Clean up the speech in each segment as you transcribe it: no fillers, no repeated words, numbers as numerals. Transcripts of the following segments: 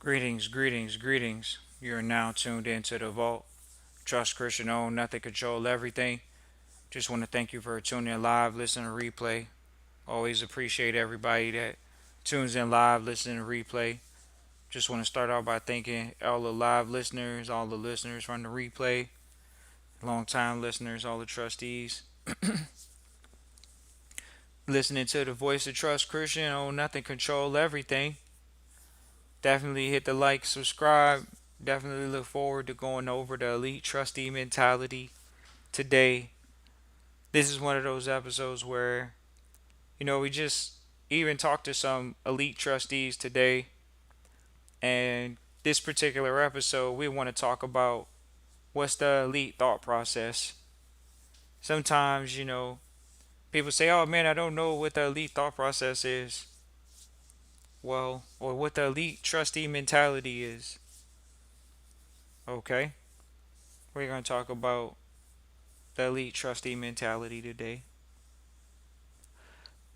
Greetings, greetings, greetings. You're now tuned into the Vault. Trust Christian own, nothing control everything. Just want to thank you for tuning in live, listening to replay. Always appreciate everybody that tunes in live, listening to replay. Just want to start out by thanking all the live listeners, all the listeners from the replay, long time listeners, all the trustees. Listening to the voice of Trust Christian own, nothing control everything. Definitely hit the like, subscribe. Definitely look forward to going over the elite trustee mentality today. This is one of those episodes where, we just even talked to some elite trustees today. And this particular episode, we want to talk about what's the elite thought process. Sometimes, people say, oh man, I don't know what the elite thought process is. Well, or what the elite trustee mentality is. Okay, we're going to talk about the elite trustee mentality today.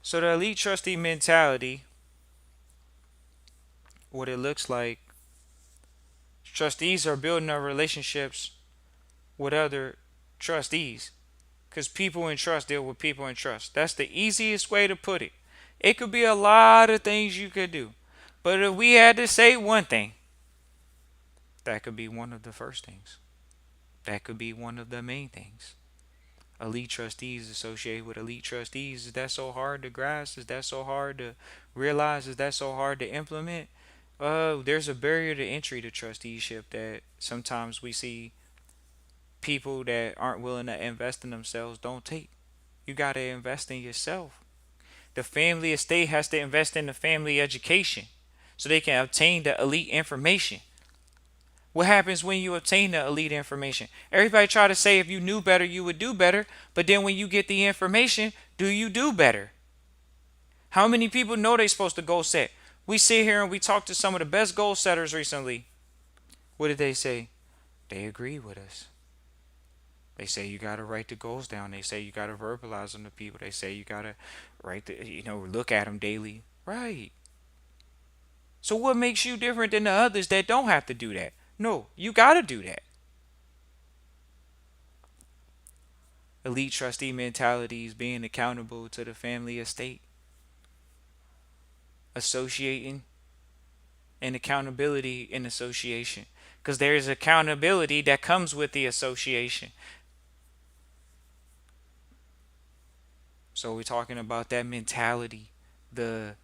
So, the elite trustee mentality, what it looks like, trustees are building their relationships with other trustees because people in trust deal with people in trust. That's the easiest way to put it. It could be a lot of things you could do, but if we had to say one thing, that could be one of the first things. That could be one of the main things. Elite trustees associate with elite trustees. Is that so hard to grasp? Is that so hard to realize? Is that so hard to implement? There's a barrier to entry to trusteeship that sometimes we see people that aren't willing to invest in themselves don't take. You got to invest in yourself. The family estate has to invest in the family education so they can obtain the elite information. What happens when you obtain the elite information? Everybody try to say if you knew better, you would do better. But then when you get the information, do you do better? How many people know they're supposed to goal set? We sit here and we talk to some of the best goal setters recently. What did they say? They agree with us. They say you gotta write the goals down. They say you gotta verbalize them to people. They say you gotta look at them daily. Right. So what makes you different than the others that don't have to do that? No, you gotta do that. Elite trustee mentality is being accountable to the family estate, associating, and accountability in association. Because there is accountability that comes with the association. So we're talking about that mentality, the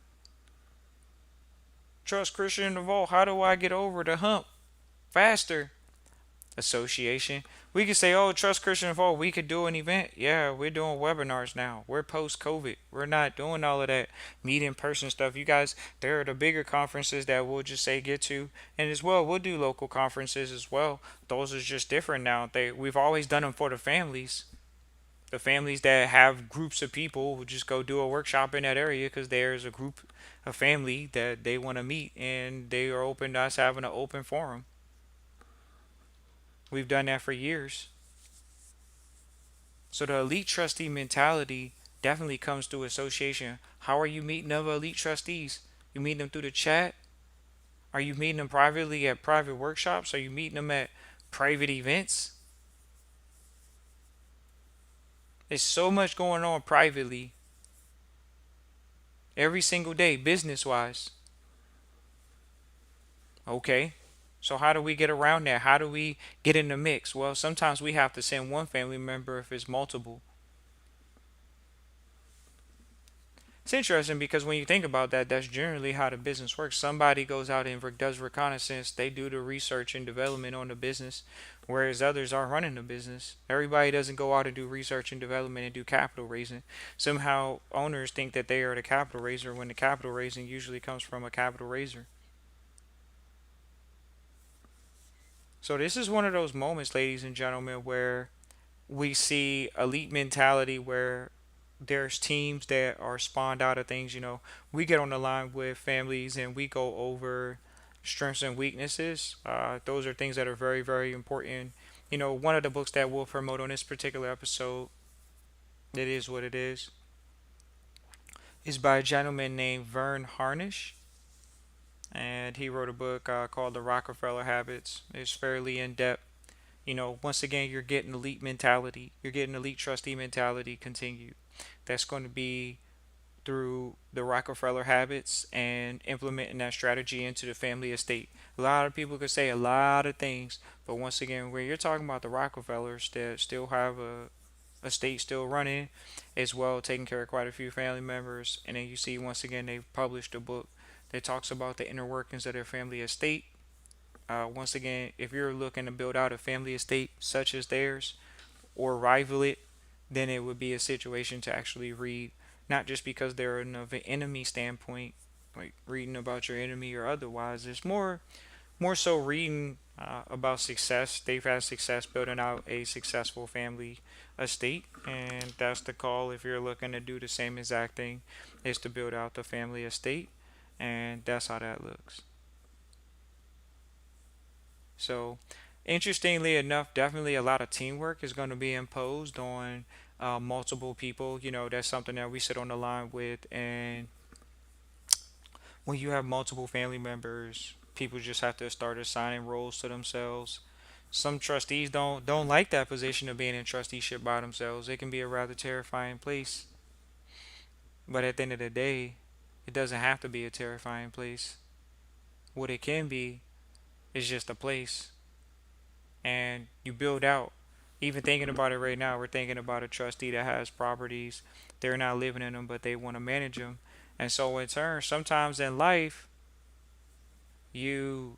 trust Christian involved. How do I get over the hump faster? Association. We could say, oh, trust Christian involved. We could do an event. Yeah, we're doing webinars now. We're post COVID. We're not doing all of that meet in person stuff. You guys, there are the bigger conferences that we'll just say get to, and as well, we'll do local conferences as well. Those are just different now. We've always done them for the families. The families that have groups of people will just go do a workshop in that area because there's a group, a family that they want to meet, and they are open to us having an open forum. We've done that for years. So the elite trustee mentality definitely comes through association. How are you meeting other elite trustees? You meeting them through the chat? Are you meeting them privately at private workshops? Are you meeting them at private events? There's so much going on privately every single day, business wise. Okay. So how do we get around that? How do we get in the mix? Well, sometimes we have to send one family member if it's multiple. It's interesting because when you think about that, that's generally how the business works. Somebody goes out and does reconnaissance, they do the research and development on the business, whereas others are running the business. Everybody doesn't go out and do research and development and do capital raising. Somehow owners think that they are the capital raiser when the capital raising usually comes from a capital raiser. So this is one of those moments, ladies and gentlemen, where we see elite mentality where there's teams that are spawned out of things. We get on the line with families and we go over strengths and weaknesses. Those are things that are very, very important. One of the books that we'll promote on this particular episode, it is what it is by a gentleman named Vern Harnish. and he wrote a book called The Rockefeller Habits. It's fairly in depth. Once again, you're getting elite mentality. You're getting elite trustee mentality continued. That's going to be through the Rockefeller habits and implementing that strategy into the family estate. A lot of people could say a lot of things, but once again, when you're talking about the Rockefellers that still have a estate still running, as well taking care of quite a few family members, and then you see once again they published a book that talks about the inner workings of their family estate. Once again, if you're looking to build out a family estate such as theirs or rival it, then it would be a situation to actually read, not just because they're in an enemy standpoint, like reading about your enemy or otherwise. It's more so reading about success. They've had success building out a successful family estate, and that's the call if you're looking to do the same exact thing, is to build out the family estate, and that's how that looks. So, interestingly enough, definitely a lot of teamwork is going to be imposed on multiple people. That's something that we sit on the line with. And when you have multiple family members, people just have to start assigning roles to themselves. Some trustees don't like that position of being in trusteeship by themselves. It can be a rather terrifying place. But at the end of the day, it doesn't have to be a terrifying place. What it can be is just a place, and you build out. Even thinking about it right now, we're thinking about a trustee that has properties. They're not living in them, but they want to manage them. And so, in turn, sometimes in life, you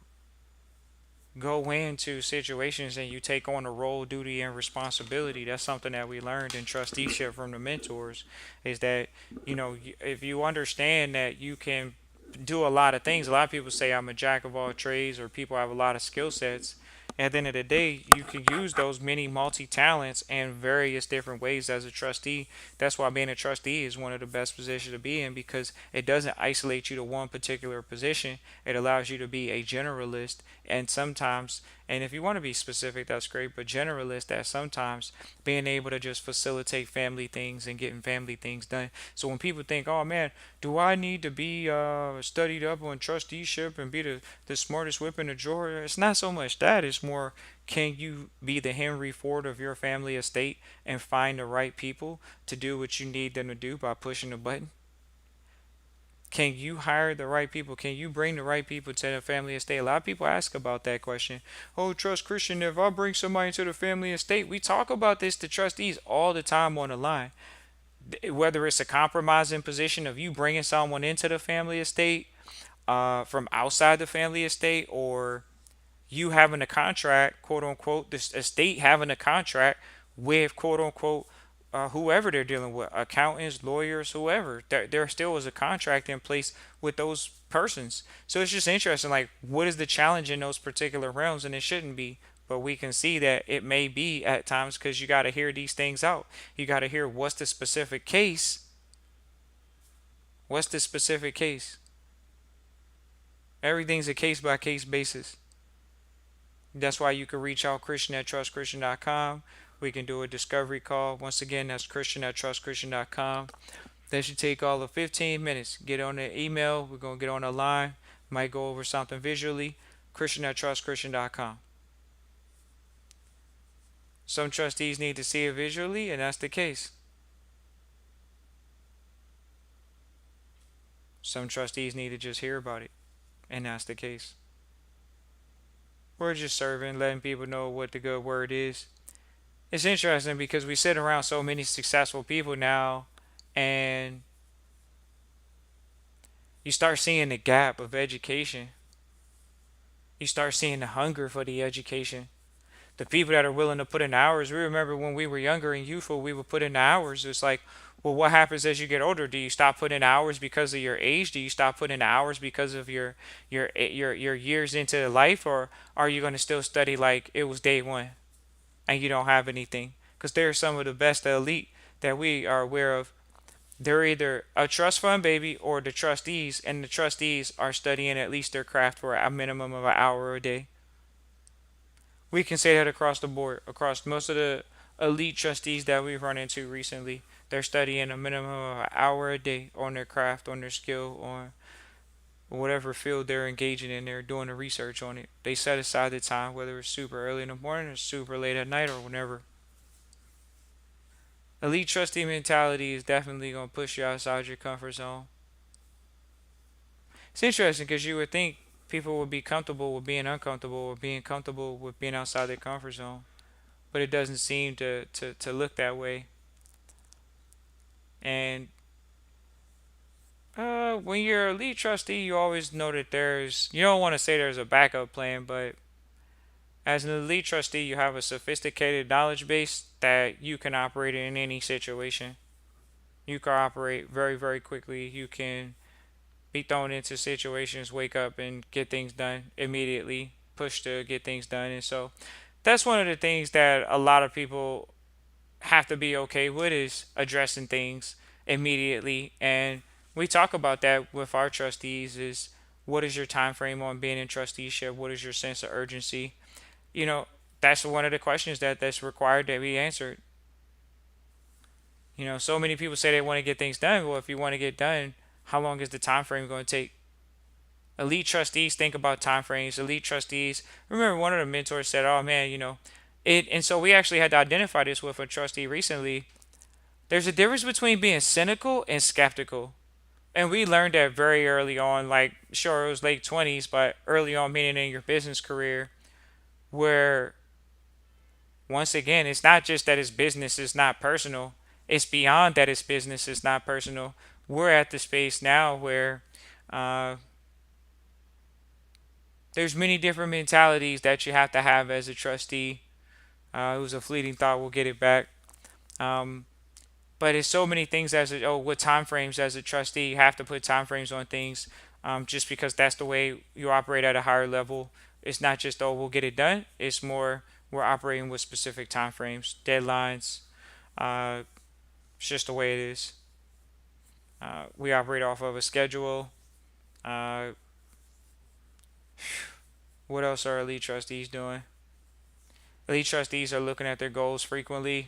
go into situations and you take on a role, duty, and responsibility. That's something that we learned in trusteeship from the mentors, is that, if you understand that you can do a lot of things. A lot of people say I'm a jack of all trades, or people have a lot of skill sets. At the end of the day, you can use those many multi talents in various different ways as a trustee. That's why being a trustee is one of the best positions to be in, because it doesn't isolate you to one particular position. It allows you to be a generalist, and sometimes, and if you want to be specific, that's great, but generalist, that sometimes being able to just facilitate family things and getting family things done. So when people think, oh man, do I need to be studied up on trusteeship and be the smartest whip in the drawer? It's not so much that. It's more, can you be the Henry Ford of your family estate and find the right people to do what you need them to do by pushing a button? Can you hire the right people? Can you bring the right people to the family estate? A lot of people ask about that question. Oh, Trust Christian, if I bring somebody into the family estate, we talk about this to trustees all the time on the line. Whether it's a compromising position of you bringing someone into the family estate from outside the family estate, or you having a contract, quote unquote, the estate having a contract with, quote unquote, whoever they're dealing with, accountants, lawyers, whoever. There still is a contract in place with those persons. So it's just interesting, like, what is the challenge in those particular realms? And it shouldn't be, but we can see that it may be at times, because you got to hear these things out. You got to hear what's the specific case. What's the specific case? Everything's a case by case basis. That's why you can reach out Christian at trustchristian.com. We can do a discovery call. Once again, that's Christian at trustchristian.com. That should take all of 15 minutes. Get on the email. We're going to get on the line. Might go over something visually. Christian at trustchristian.com. Some trustees need to see it visually, and that's the case. Some trustees need to just hear about it, and that's the case. We're just serving, letting people know what the good word is. It's interesting because we sit around so many successful people now, and you start seeing the gap of education. You start seeing the hunger for the education. The people that are willing to put in hours. We remember when we were younger and youthful, we would put in hours. It's like, well, what happens as you get older? Do you stop putting in hours because of your age? Do you stop putting in hours because of your years into life, or are you going to still study like it was day one and you don't have anything? Because they're some of the best elite that we are aware of. They're either a trust fund baby or the trustees, and the trustees are studying at least their craft for a minimum of an hour a day. We can say that across the board, across most of the elite trustees that we've run into recently. They're studying a minimum of an hour a day on their craft, on their skill, on. or whatever field they're engaging in, they're doing the research on it. They set aside the time, whether it's super early in the morning or super late at night or whenever. Elite trustee mentality is definitely going to push you outside your comfort zone. It's interesting because you would think people would be comfortable with being uncomfortable or being comfortable with being outside their comfort zone, but it doesn't seem to look that way. And when you're a lead trustee, you always know that you don't want to say there's a backup plan, but as an elite trustee, you have a sophisticated knowledge base that you can operate in any situation. You can operate very, very quickly. You can be thrown into situations, wake up and get things done immediately, push to get things done. And so that's one of the things that a lot of people have to be okay with is addressing things immediately. And we talk about that with our trustees is what is your time frame on being in trusteeship? What is your sense of urgency? You know, that's one of the questions that's required to be answered. So many people say they want to get things done. Well, if you want to get done, how long is the time frame going to take? Elite trustees think about time frames. Elite trustees, remember one of the mentors said, "Oh man, it." And so we actually had to identify this with a trustee recently. There's a difference between being cynical and skeptical, and we learned that very early on. Like, sure, it was late 20s, but early on, meaning in your business career, where once again, it's not just that it's business, it's not personal. It's beyond that it's business, it's not personal. We're at the space now where uh, there's many different mentalities that you have to have as a trustee. It was a fleeting thought. We'll get it back. Um, but it's so many things what time frames as a trustee. You have to put time frames on things just because that's the way you operate at a higher level. It's not just, we'll get it done. It's more, we're operating with specific time frames, deadlines. Uh, it's just the way it is. We operate off of a schedule. Uh, what else are elite trustees doing? Elite trustees are looking at their goals frequently.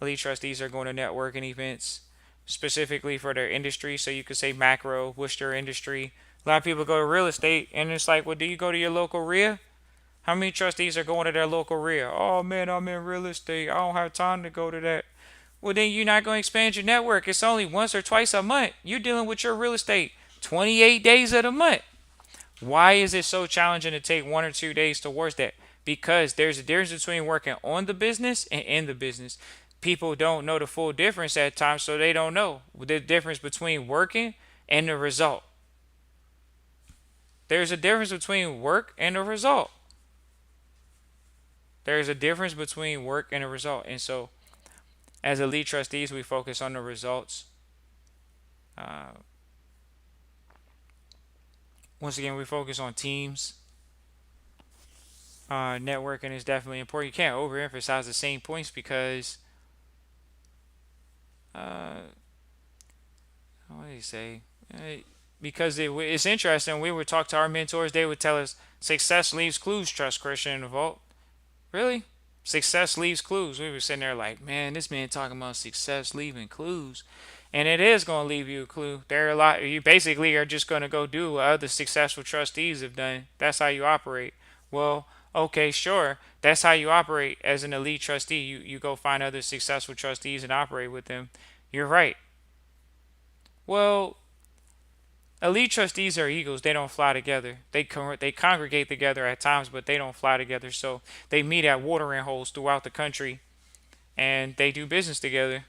Elite trustees are going to networking events specifically for their industry. So you could say macro, what's your industry? A lot of people go to real estate and it's like, well, do you go to your local RIA? How many trustees are going to their local RIA? Oh man, I'm in real estate. I don't have time to go to that. Well, then you're not going to expand your network. It's only once or twice a month. You're dealing with your real estate 28 days of the month. Why is it so challenging to take 1 or 2 days towards that? Because there's a difference between working on the business and in the business. People don't know the full difference at times, so they don't know the difference between working and the result. There's a difference between work and the result. There's a difference between work and a result. And so, as elite trustees, we focus on the results. Uh, Once again, we focus on teams. Networking is definitely important. You can't overemphasize the same points because, uh, what do you say? Because it's interesting. We would talk to our mentors. They would tell us success leaves clues. Trust Christian in the vault. Really? Success leaves clues. We were sitting there like, man, this man talking about success leaving clues. And it is going to leave you a clue. There are a lot. You basically are just going to go do what other successful trustees have done. That's how you operate. Well, okay, sure. That's how you operate as an elite trustee. You go find other successful trustees and operate with them. You're right. Well, elite trustees are eagles. They don't fly together. They congregate together at times, but they don't fly together. So they meet at watering holes throughout the country, and they do business together.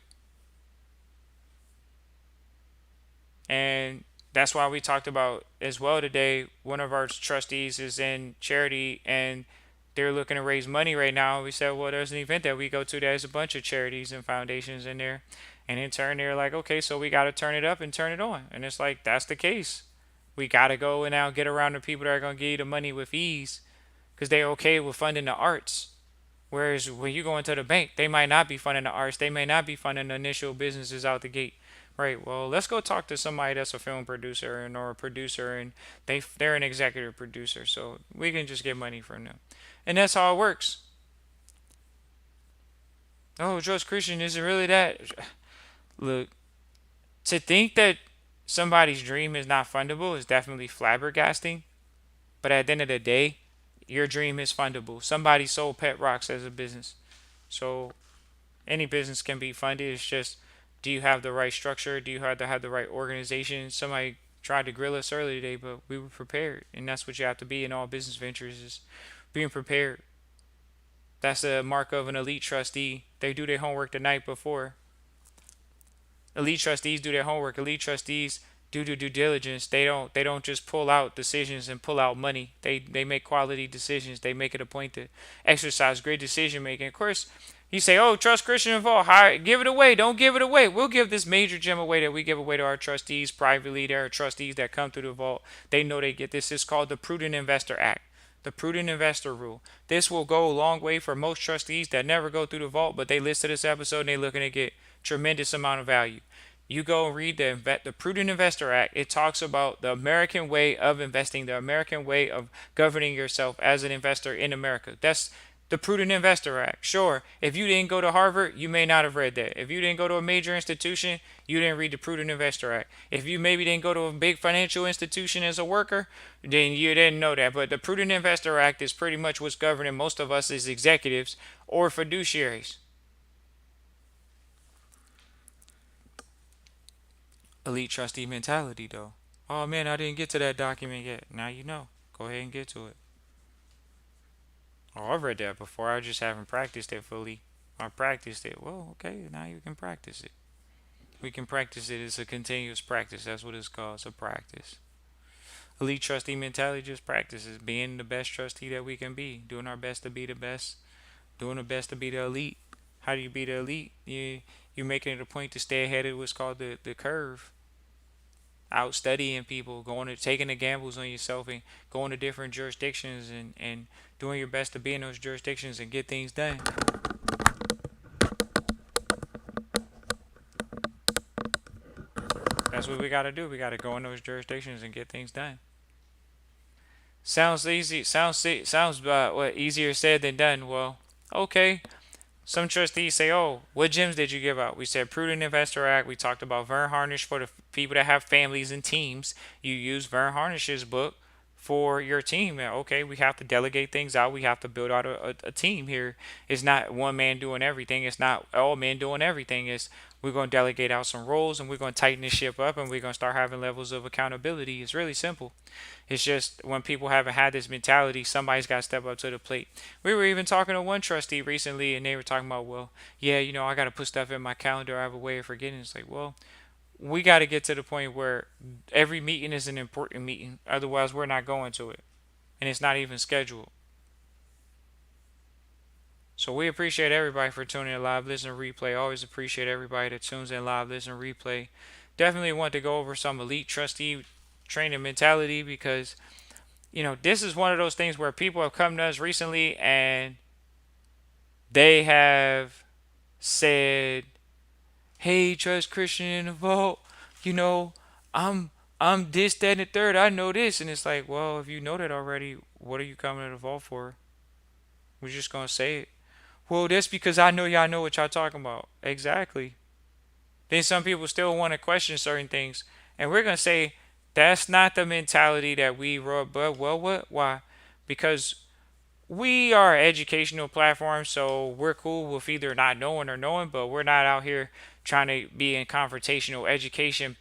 And that's why we talked about as well today. One of our trustees is in charity, and they're looking to raise money right now. We said, well, there's an event that we go to. There's a bunch of charities and foundations in there, and in turn, they're like, okay, so we got to turn it up and turn it on. And it's like that's the case. We got to go and now get around the people that are going to give you the money with ease because they're okay with funding the arts. Whereas when you go into the bank, they might not be funding the arts. They may not be funding the initial businesses out the gate. Right. Well, let's go talk to somebody that's a film producer and or a producer, and they're an executive producer, so we can just get money from them, and that's how it works. Oh, Trust Christian isn't really that. Look, to think that somebody's dream is not fundable is definitely flabbergasting. But at the end of the day, your dream is fundable. Somebody sold pet rocks as a business. So any business can be funded. It's just, do you have the right structure? Do you have the right organization? Somebody tried to grill us earlier today, but we were prepared. And that's what you have to be in all business ventures, is being prepared. That's a mark of an elite trustee. They do their homework the night before. Elite trustees do their homework. Elite trustees do due diligence. They don't just pull out decisions and pull out money. They make quality decisions. They make it a point to exercise great decision making. Of course, you say, "Oh, trust Christian involved. Give it away. Don't give it away." We'll give this major gem away that we give away to our trustees privately. There are trustees that come through the vault. They know they get this. It's called the Prudent Investor Act. The prudent investor rule. This will go a long way for most trustees that never go through the vault, but they listen to this episode and they're looking to get tremendous amount of value. You go and read the Prudent Investor Act. It talks about the American way of investing, the American way of governing yourself as an investor in America. That's the Prudent Investor Act. Sure, if you didn't go to Harvard, you may not have read that. If you didn't go to a major institution, you didn't read the Prudent Investor Act. If you maybe didn't go to a big financial institution as a worker, then you didn't know that. But the Prudent Investor Act is pretty much what's governing most of us as executives or fiduciaries. Elite trustee mentality, though. Oh man, I didn't get to that document yet. Now you know. Go ahead and get to it. Oh, I've read that before. I just haven't practiced it fully. I practiced it. Well, okay, now you can practice it. We can practice it. It's a continuous practice. That's what it's called. It's a practice. Elite trustee mentality just practices being the best trustee that we can be, doing our best to be the best, doing the best to be the elite. How do you be the elite? You're making it a point to stay ahead of what's called the curve. Out studying people, going to taking the gambles on yourself and going to different jurisdictions and doing your best to be in those jurisdictions and get things done. That's what we got to do. We got to go in those jurisdictions and get things done. Sounds easy. Sounds what easier said than done. Well, okay. Some trustees say, "Oh, what gems did you give out?" We said Prudent Investor Act. We talked about Vern Harnish for the people that have families and teams. You use Vern Harnish's book for your team. Okay, we have to delegate things out. We have to build out a team here. It's not one man doing everything. It's not all men doing everything. It's we're going to delegate out some roles and we're going to tighten this ship up and we're going to start having levels of accountability. It's really simple. It's just when people haven't had this mentality, somebody's got to step up to the plate. We were even talking to one trustee recently, and they were talking about, well, yeah, I got to put stuff in my calendar. I have a way of forgetting. It's like, well, we got to get to the point where every meeting is an important meeting. Otherwise, we're not going to it, and it's not even scheduled. So we appreciate everybody for tuning in live, listen, replay. Always appreciate everybody that tunes in live, listen, replay. Definitely want to go over some elite trustee training mentality because this is one of those things where people have come to us recently and they have said, "Hey, trust Christian in the vault. You know, I'm I'm this, that, and the third. I know this." And it's like, well, if you know that already, what are you coming to the vault for? We're just gonna say it. Well, that's because I know y'all know what y'all talking about. Exactly. Then some people still want to question certain things, and we're gonna say that's not the mentality that we rub. But well, what? Why? Because we are an educational platform, so we're cool with either not knowing or knowing, but we're not out here trying to be in confrontational education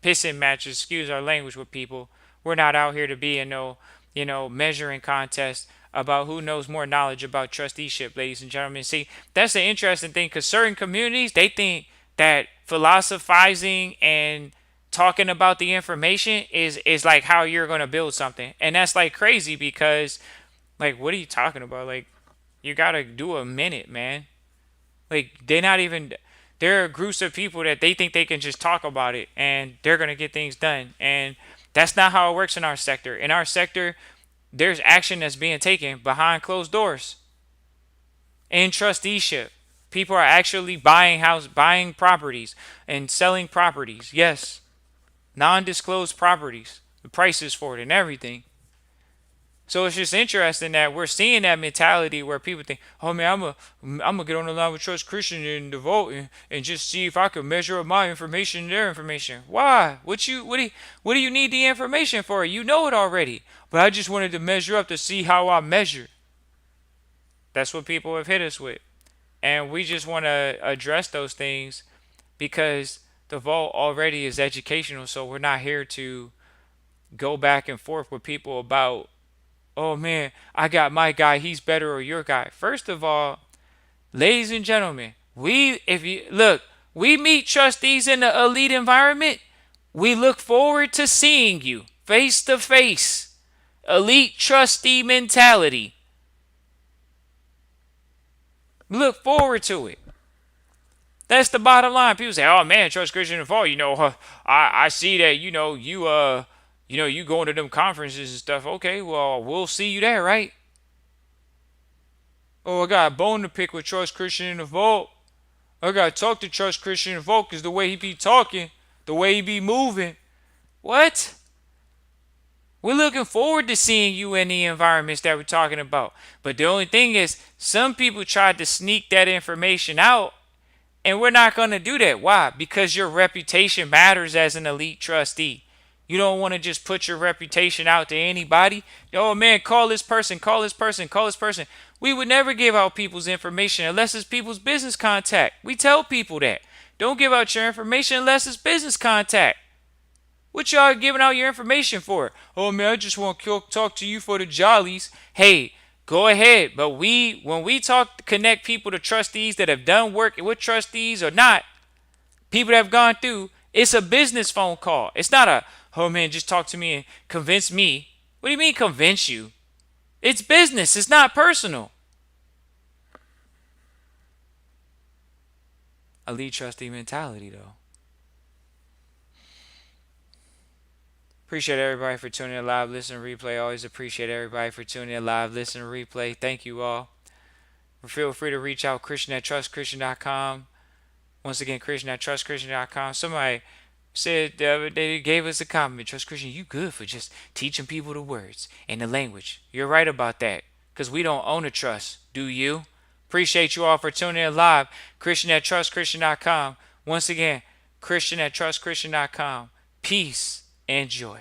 pissing matches, excuse our language, with people. We're not out here to be in no, measuring contest about who knows more knowledge about trusteeship, ladies and gentlemen. See, that's the interesting thing because certain communities, they think that philosophizing and talking about the information is like how you're going to build something. And that's like crazy because like, what are you talking about? Like, you gotta do a minute, man. Like, they're not even. There are groups of people that they think they can just talk about it and they're gonna get things done. And that's not how it works in our sector. In our sector, there's action that's being taken behind closed doors. In trusteeship, people are actually buying properties and selling properties. Yes, non-disclosed properties, the prices for it and everything. So it's just interesting that we're seeing that mentality where people think, oh man, I'm gonna get on the line with Trust Christian and vote and just see if I can measure up my information and their information. Why? What do you need the information for? You know it already. But I just wanted to measure up to see how I measure. That's what people have hit us with. And we just want to address those things because the vote already is educational. So we're not here to go back and forth with people about, oh man, I got my guy, he's better, or your guy. First of all, ladies and gentlemen, we meet trustees in the elite environment. We look forward to seeing you face to face. Elite trustee mentality. We look forward to it. That's the bottom line. People say, "Oh man, Trust Christian and Fall. I see that. You going to them conferences and stuff. Okay, well, we'll see you there, right? Oh, I got a bone to pick with Trust Christian in the Vault. I got to talk to Trust Christian in the Vault because the way he be talking, the way he be moving. What? We're looking forward to seeing you in the environments that we're talking about. But the only thing is, some people tried to sneak that information out, and we're not going to do that. Why? Because your reputation matters as an elite trustee. You don't want to just put your reputation out to anybody. Oh man, call this person, call this person, call this person. We would never give out people's information unless it's people's business contact. We tell people that. Don't give out your information unless it's business contact. What y'all giving out your information for? Oh man, I just want to talk to you for the jollies. Hey, go ahead. But when we connect people to trustees that have done work with trustees or not, people that have gone through, it's a business phone call. It's not a, oh man, just talk to me and convince me. What do you mean convince you? It's business. It's not personal. Elite trustee mentality, though. Appreciate everybody for tuning in live, listen, replay. Always appreciate everybody for tuning in live, listen, replay. Thank you all. Feel free to reach out, Christian at trustchristian.com. Once again, Christian at trustchristian.com. Somebody said the other day, they gave us a compliment. Trust Christian, you good for just teaching people the words and the language. You're right about that, because we don't own a trust. Do you? Appreciate you all for tuning in live. Christian at trustchristian.com. Once again, Christian at trustchristian.com. Peace and joy.